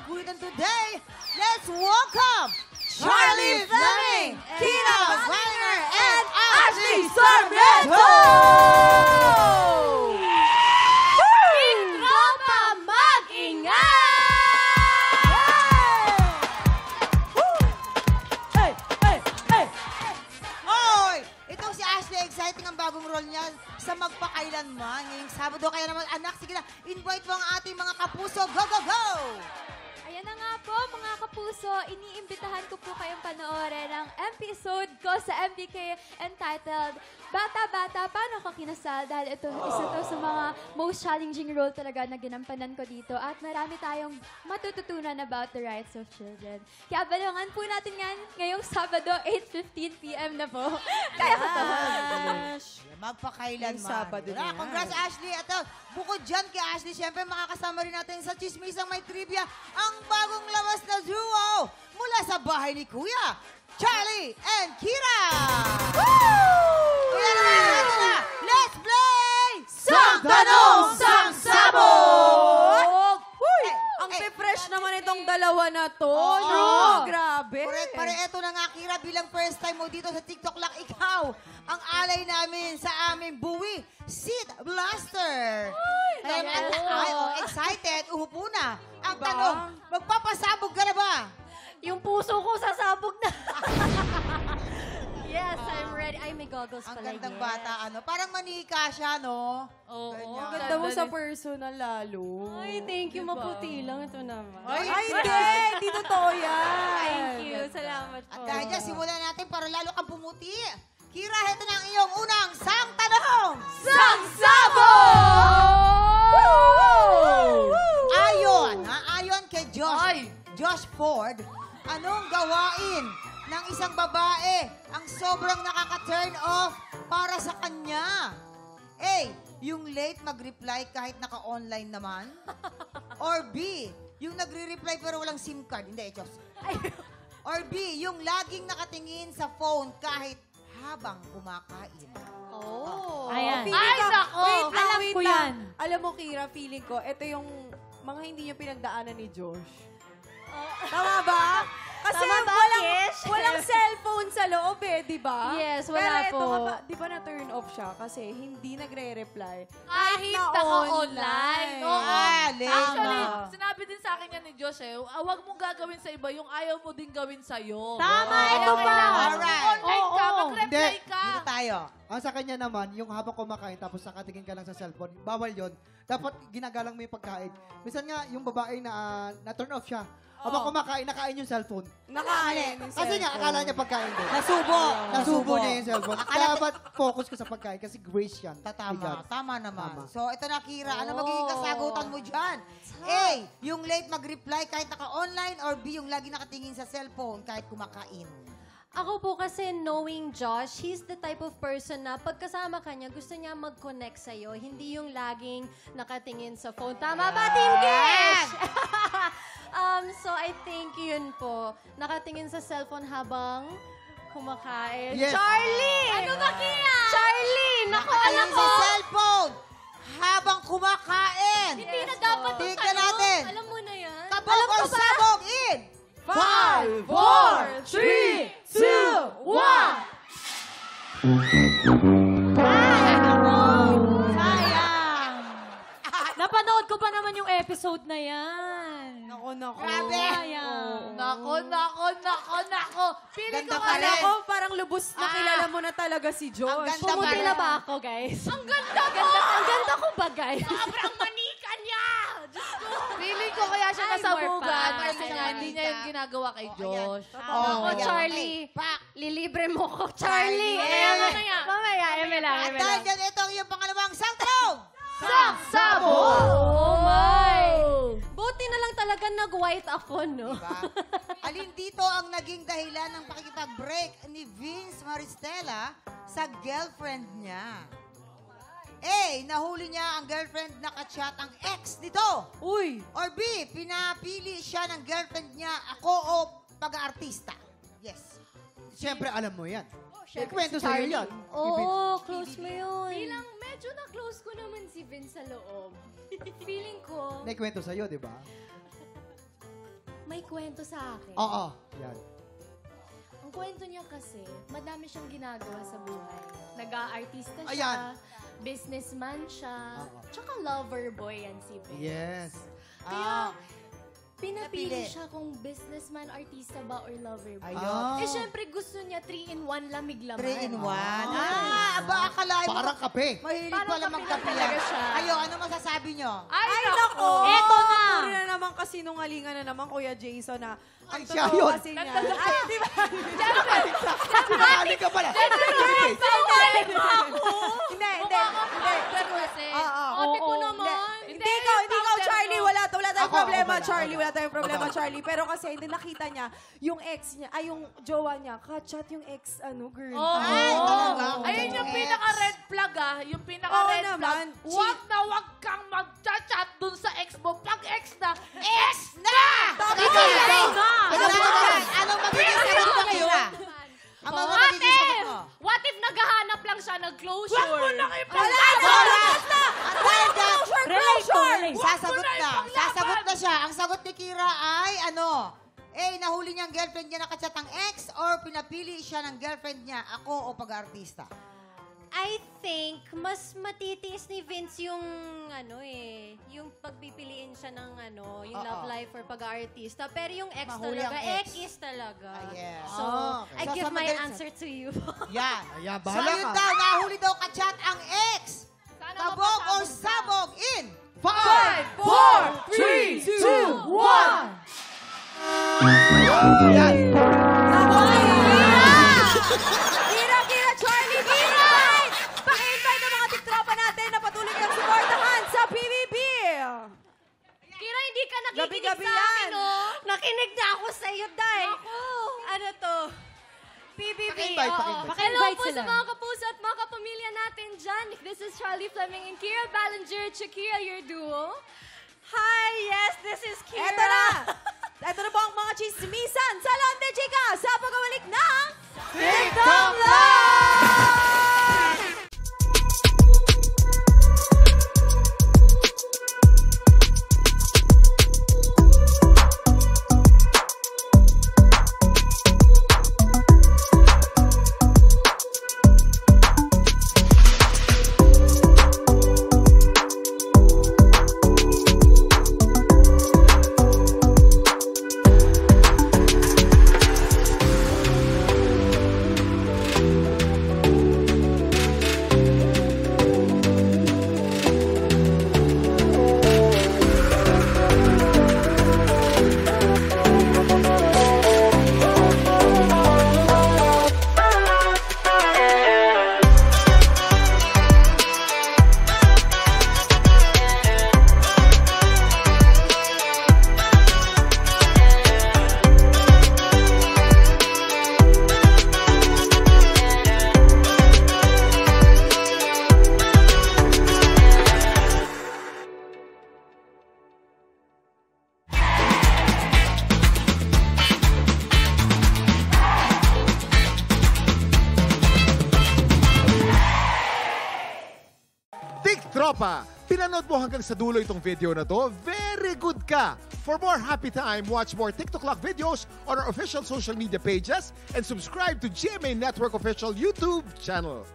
Sasagutan today. Let's welcome Charlie Fleming, Kira Weiner, and Ashley Sarmiento! Tropa, mag-ingat! Oy! Itong si Ashley, exciting ang bagong role niya sa Magpakailanman. Ngayong Sabado, kaya naman anak, sige na, invite mo ang ating mga kapuso. Go, go, go! Ayan na nga po, mga kapuso, iniimbitahan ko po kayong panoorin ang episode ko sa MBK entitled Bata-Bata, Paano Ko Kinasal? Dahil ito, isa to sa mga most challenging role talaga na ginampanan ko dito at marami tayong matututunan about the rights of children. Kaya balangan po natin yan ngayong Sabado, 8:15 p.m. na po. Kaya ko to. Magpakailanman. Sabado na yan. Congrats, Ashley. At bukod dyan kay Ashley, syempre makakasama rin natin sa Chismisang May Trivia ang bagong labas na duo mula sa bahay ni Kuya, Charlie and Kira! Woo! Kaya naman na, let's play! Sang Tanong, Sang Sabog! Ang fresh naman itong dalawa na to. Oo. No? Grabe. Correct. Para eto na nga, Kira, bilang first time mo dito sa TikTok lang, ikaw ang alay namin sa aming buwi, Seed Blaster. Excited, uhupo na. Ang Diba? tanong, magpapasabog ka na ba? Yung puso ko sasabog na. Yes, I'm ready. Ay, may goggles Ang pala. gandang yes. bata, Parang manika siya, no? Oo. Ganyan. Ang ganda mo sa personal lalo. Ay, thank you. Maputi lang ito naman. Ay, hindi. Hindi totoo yan. Thank you. Salamat po. At dahil dyan, simulan natin para lalo kang pumuti. Kira, heto na ang iyong unang Sang Tanong! Sang Sabog! Ayon kay Josh Ford, anong gawain ng isang babae ang sobrang nakaka-turn off para sa kanya? A, yung late mag-reply kahit naka-online naman? Or B, yung nagre-reply pero walang SIM card? Hindi, Diyos. Or B, yung laging nakatingin sa phone kahit habang kumakain? Oh. Ayan. Ay, nako! Alam ko yan. Alam mo, Kira, feeling ko, ito yung mga hindi niya pinagdaanan ni Josh. Tama ba? Kasi Tama ba, Kish? walang cellphone sa loob di ba? Yes, wala Pero ito, po. di ba na-turn off siya kasi hindi nagre-reply. Kahit na naka-online. Oo. Late Actually, na. sinabi din sa akin yan ni Josh huwag mong gagawin sa iba yung ayaw mo din gawin sa'yo. Tama, Kaya ito pa. kailangan Alright. online ka, Oo. mag-reply Hindi. ka. Dito tayo. Ang sa kanya naman, yung habang kumakain tapos nakatingin ka lang sa cellphone, bawal yon. Dapat ginagalang mo yung pagkain. Minsan nga, yung babae na-turn off siya. Habang kumakain, nakain yung cellphone. Nakain yung Kasi nga, cellphone. akala niya pagkain din. Nasubo. Nasubo niya yung cellphone. Dapat focus ka sa pagkain kasi grace yan. Tama. Tama naman. Tama. So, ito na, Kira. Ano magiging kasagutan mo dyan? A, yung late mag-reply kahit naka-online or B, yung lagi nakatingin sa cellphone kahit kumakain. Ako po kasi knowing Josh, he's the type of person na pagkasama ka niya, gusto niya mag-connect sa'yo. Hindi yung laging nakatingin sa phone. Tama ba, Team Kish? So I think yun po. Nakatingin sa cellphone habang kumakain. Yes. Charlie! Ano ba, Kia? Charlie! Naku, alam Nakatingin ko! sa cellphone habang kumakain. Hindi na dapat to Tignan natin. Alam mo na yan? Kabog or sabog in? 5, 4, 3, 2, 1. Sayang. Napanood ko pa naman yung episode na yan. Nako. Grabe. Nako. Feeling Ganda ko pa nga rin. Ako, parang lubos na kilala mo na talaga si Josh. Ang ganda pa Pumuti rin. na ba ako, guys? ang ganda ko! Ang ganda ko ba, guys? Sobrang manika niya! Diyos ko! Feeling ko kaya siya Ay, nasabugan more kasi pa. nga hindi niya yung ginagawa kay Josh. Ako, ayan. Charlie. Pak. Lilibre mo ko, Charlie. Charlie. Mamaya, eme lang. At dahil dyan, ito ang iyong pangalawang Sang Tanong! Sabog! Oh my! Buti na lang talaga nag-white ako, no? Diba? Alin dito ang naging dahilan ng pakikipag-break ni Vince Maristella sa girlfriend niya? A. Nahuli niya ang girlfriend na ka-chat ang ex nito. Uy! Or B. Pinapili siya ng girlfriend niya ako o pag-aartista. Yes. Siyempre, alam mo yan. Siyempre, Kwento si sa'yo Charlie. yan. Oo, close mo yun. Bilang medyo na-close ko naman si Vince sa loob. Feeling ko, Naikwento sa'yo, di ba? May kwento sa akin. Oo. Yan. Ang kwento niya kasi, madami siyang ginagawa sa buhay. Nag-aartista siya, Ayan. businessman siya, Oo. tsaka lover boy yan si Vince. Yes. Kaya, pinapili Napili. siya kung businessman, artista ba, or lover boy. Ayun. Eh, syempre, gusto niya 3-in-1 lamig laman. 3 in 1. Ah. Aba, akalain mo. Parang kape. Mahilig Parang pala kape magkape lang talaga yan. siya. Ayo, ano masasabi nyo? Ay, nako! Eto na! Puri na naman kasinungalingan na naman, Kuya Jason, na Ay, ang siya totoo yun. kasi niya. Ay, di ba? Sinali ka pala. Hindi, hindi. Kasi, Oo. Ate ko naman. Hindi ikaw, Charlie. Wala tayong Ako, problema, ako pala. Charlie. Wala tayong problema, Ako. Charlie. Pero kasi hindi nakita niya, yung ex niya, ay yung jowa niya, kachat yung ex, girl. Oo. Ay, talaga? Ayun yung Ex. pinaka-red flag Yung Oo pinaka-red naman. flag. Wag kang mag-chat dun sa ex mo. Pag ex na, ex na! Anong magiging sagot mo, Kira? Ang mga magiging sagot mo? What if naghahanap lang siya ng closure? Wag mo nang Wala na! Closure! Sasagot na. Sasagot na siya. Ang sagot ni Kira ay ano? Nahuli niya ang girlfriend niya nakachat ang ex or pinapili siya ng girlfriend niya, ako o pag-artista? I think, mas matitiis ni Vince yung, yung pagpipiliin siya ng, yung Oo. love life or pag-artista. Pero yung ex Mahuli ang talaga, ex. ex talaga. yes. So, I So, give sa my madaling- answer to you. Yan. Ayan, So, bahala yun ka. daw, nahuli daw kachat ang ex. Sana Sabog o mapasabog ka. sabog in 5, 4, 3, 2, 1! Ayan. Kira, Charlie, Kira! Paki-invite ang mga tiktropa natin na patuloy kayong supportahan sa PBB! Kira, hindi ka nakikinig Gabi-gabi sa akin, yan. oh. Nakinig na ako sa iyo, Day. Ano to? PBB. Paki-invite, oo. paki-invite. Hello po sila. sa mga kapuso at mga kapamilya natin dyan. This is Charlie Fleming and Kira Ballinger, Shakira, your duo. Hi, yes, this is Kira. Eto na! Eto na po ang mga chismisan sa Lande Chika sa pagkawalik ng TikTok Live! Tropa, pinanood mo hanggang sa dulo itong video na to? Very good ka! For more happy time, watch more TikTok Lock videos on our official social media pages and subscribe to GMA Network official YouTube channel.